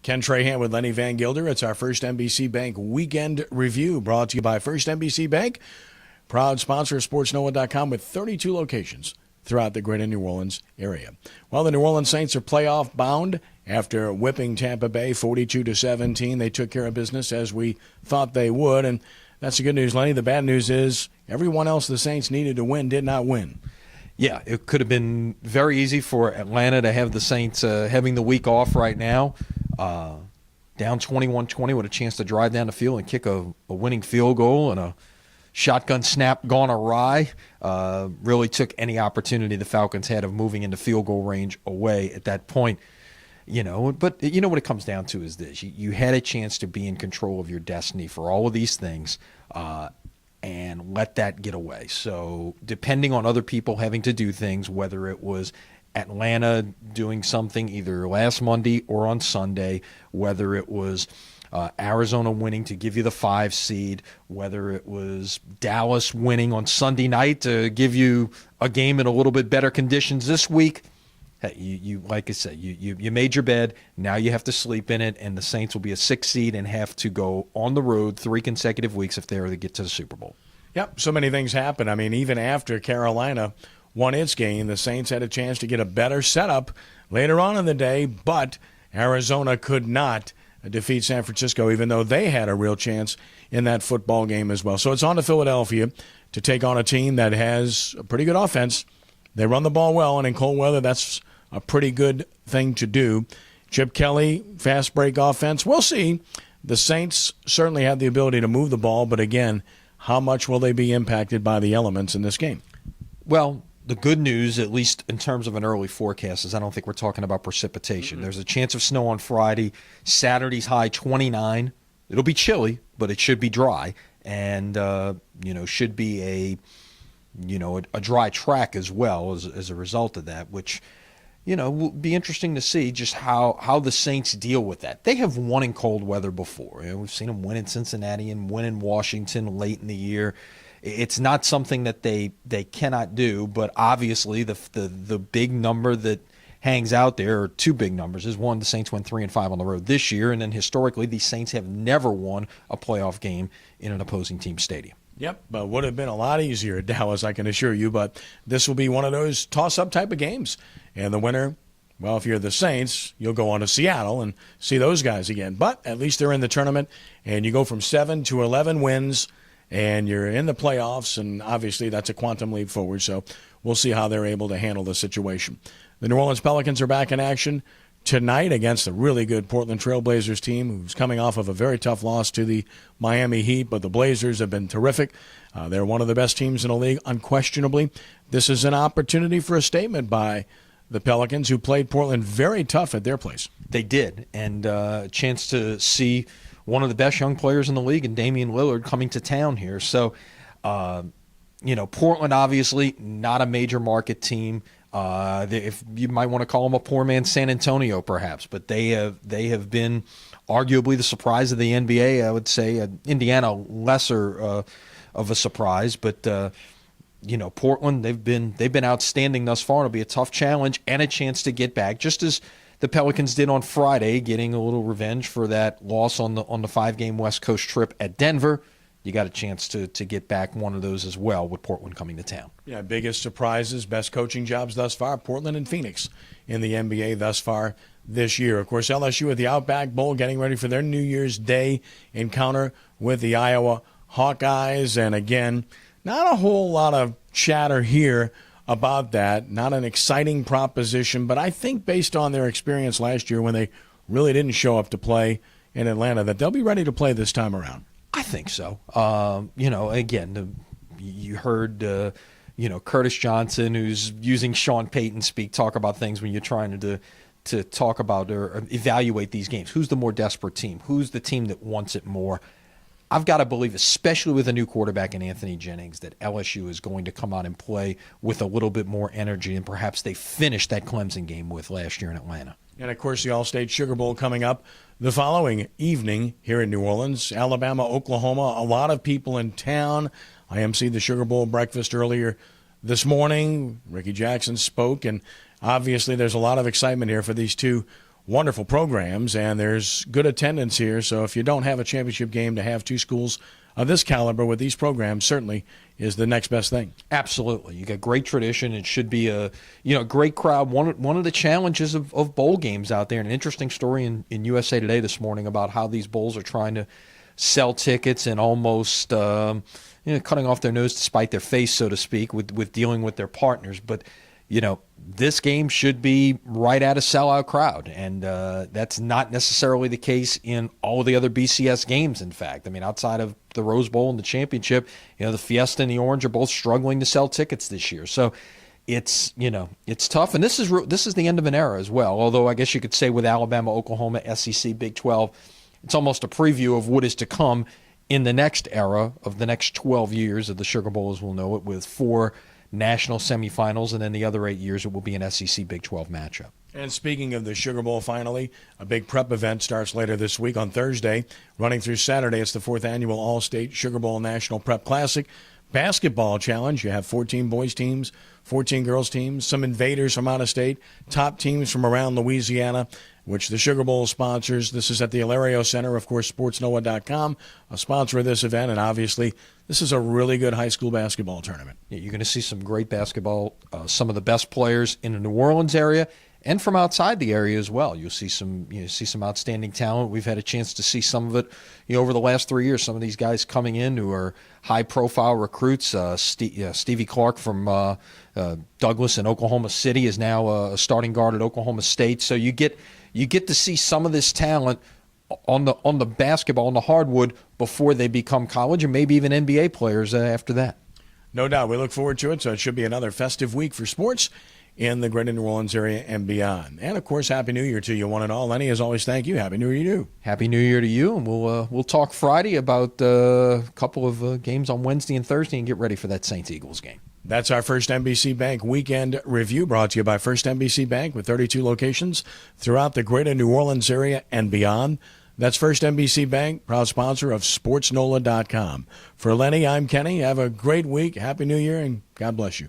Ken Trahan with Lenny Vangilder. It's our First NBC Bank Weekend Review, brought to you by First NBC Bank, proud sponsor of SportsNoah.com with 32 locations throughout the greater New Orleans area. Well, the New Orleans Saints are playoff bound after whipping Tampa Bay 42-17. They took care of business as we thought they would, and that's the good news, Lenny. The bad news is everyone else the Saints needed to win did not win. Yeah, it could have been very easy for Atlanta to have the Saints having the week off right now. Down 21-20 with a chance to drive down the field and kick a winning field goal, and a shotgun snap gone awry. Really took any opportunity the Falcons had of moving into field goal range away at that point. But you know what it comes down to is this. You had a chance to be in control of your destiny for all of these things, and let that get away. So depending on other people having to do things, whether it was Atlanta doing something either last Monday or on Sunday, whether it was Arizona winning to give you the 5 seed, whether it was Dallas winning on Sunday night to give you a game in a little bit better conditions this week, you like I said, you made your bed. Now you have to sleep in it, and the Saints will be a 6 seed and have to go on the road 3 consecutive weeks if they are to get to the Super Bowl. Yep, so many things happen. I mean, even after Carolina won its game, the Saints had a chance to get a better setup later on in the day, but Arizona could not defeat San Francisco, even though they had a real chance in that football game as well. So it's on to Philadelphia to take on a team that has a pretty good offense. They run the ball well, and in cold weather, that's a pretty good thing to do. Chip Kelly, fast break offense. We'll see. The Saints certainly have the ability to move the ball, but again, how much will they be impacted by the elements in this game? Well, the good news, at least in terms of an early forecast, is I don't think we're talking about precipitation. There's a chance of snow on Friday. Saturday's high 29. It'll be chilly, but it should be dry, and should be a dry track as well as a result of that, which will be interesting to see just how the Saints deal with that. They have won in cold weather before. We've seen them win in Cincinnati and win in Washington late in the year. It's not something that they cannot do, but obviously the big number that hangs out there, or 2 big numbers, is one, the Saints went 3-5 on the road this year, and then historically the Saints have never won a playoff game in an opposing team's stadium. Yep, but would have been a lot easier at Dallas, I can assure you, but this will be one of those toss-up type of games. And the winner, well, if you're the Saints, you'll go on to Seattle and see those guys again. But at least they're in the tournament, and you go from 7 to 11 wins, and you're in the playoffs, and obviously that's a quantum leap forward, so we'll see how they're able to handle the situation. The New Orleans Pelicans are back in action tonight against a really good Portland Trail Blazers team who's coming off of a very tough loss to the Miami Heat, but the Blazers have been terrific. They're one of the best teams in the league, unquestionably. This is an opportunity for a statement by the Pelicans, who played Portland very tough at their place. They did, and a chance to see one of the best young players in the league, and Damian Lillard, coming to town here. So, Portland obviously not a major market team. If you might want to call them a poor man's San Antonio, perhaps, but they have been arguably the surprise of the NBA. I would say Indiana lesser of a surprise, but Portland, they've been outstanding thus far. It'll be a tough challenge and a chance to get back, just as the Pelicans did on Friday, getting a little revenge for that loss on the 5-game West Coast trip at Denver. You got a chance to get back one of those as well with Portland coming to town. Yeah, biggest surprises, best coaching jobs thus far, Portland and Phoenix in the NBA thus far this year. Of course, LSU at the Outback Bowl getting ready for their New Year's Day encounter with the Iowa Hawkeyes. And again, not a whole lot of chatter here about that. Not an exciting proposition, but I think based on their experience last year when they really didn't show up to play in Atlanta, that they'll be ready to play this time around. I think so. Again, you heard, Curtis Johnson, who's using Sean Payton speak, talk about things when you're trying to talk about or evaluate these games. Who's the more desperate team? Who's the team that wants it more? I've got to believe, especially with a new quarterback in Anthony Jennings, that LSU is going to come out and play with a little bit more energy than perhaps they finished that Clemson game with last year in Atlanta. And, of course, the Allstate Sugar Bowl coming up the following evening here in New Orleans. Alabama, Oklahoma, a lot of people in town. I emceed the Sugar Bowl breakfast earlier this morning. Ricky Jackson spoke, and obviously there's a lot of excitement here for these two wonderful programs, and there's good attendance here. So if you don't have a championship game, to have two schools of this caliber with these programs certainly is the next best thing. Absolutely. You got great tradition. It should be a great crowd. One of the challenges of bowl games out there, and an interesting story in USA Today this morning about how these bowls are trying to sell tickets and almost cutting off their nose to spite their face, so to speak, with dealing with their partners. But this game should be right at a sellout crowd, and that's not necessarily the case in all of the other BCS games, in fact. I mean, outside of the Rose Bowl and the championship, the Fiesta and the Orange are both struggling to sell tickets this year. So it's tough, and this is the end of an era as well, although I guess you could say with Alabama, Oklahoma, SEC, Big 12, it's almost a preview of what is to come in the next era of the next 12 years of the Sugar Bowl as we'll know it, with 4 national semifinals, and then the other 8 years it will be an SEC Big 12 matchup. And speaking of the Sugar Bowl, finally, a big prep event starts later this week on Thursday. Running through Saturday, it's the 4th annual Allstate Sugar Bowl National Prep Classic Basketball Challenge. You have 14 boys teams, 14 girls teams, some invaders from out of state, top teams from around Louisiana, which the Sugar Bowl sponsors. This is at the Hilario Center, of course, sportsnoah.com, a sponsor of this event, and obviously this is a really good high school basketball tournament. Yeah, you're going to see some great basketball, some of the best players in the New Orleans area and from outside the area as well. You'll see some outstanding talent. We've had a chance to see some of it over the last 3 years. Some of these guys coming in who are high-profile recruits. Stevie Clark from Douglas in Oklahoma City is now a starting guard at Oklahoma State. So you get to see some of this talent on the basketball, on the hardwood, before they become college and maybe even NBA players after that. No doubt. We look forward to it. So it should be another festive week for sports in the greater New Orleans area and beyond. And, of course, Happy New Year to you, one and all. Lenny, as always, thank you. Happy New Year to you. Happy New Year to you, and we'll talk Friday about a couple of games on Wednesday and Thursday and get ready for that Saints-Eagles game. That's our First NBC Bank Weekend Review, brought to you by First NBC Bank with 32 locations throughout the greater New Orleans area and beyond. That's First NBC Bank, proud sponsor of SportsNola.com. For Lenny, I'm Kenny. Have a great week. Happy New Year, and God bless you.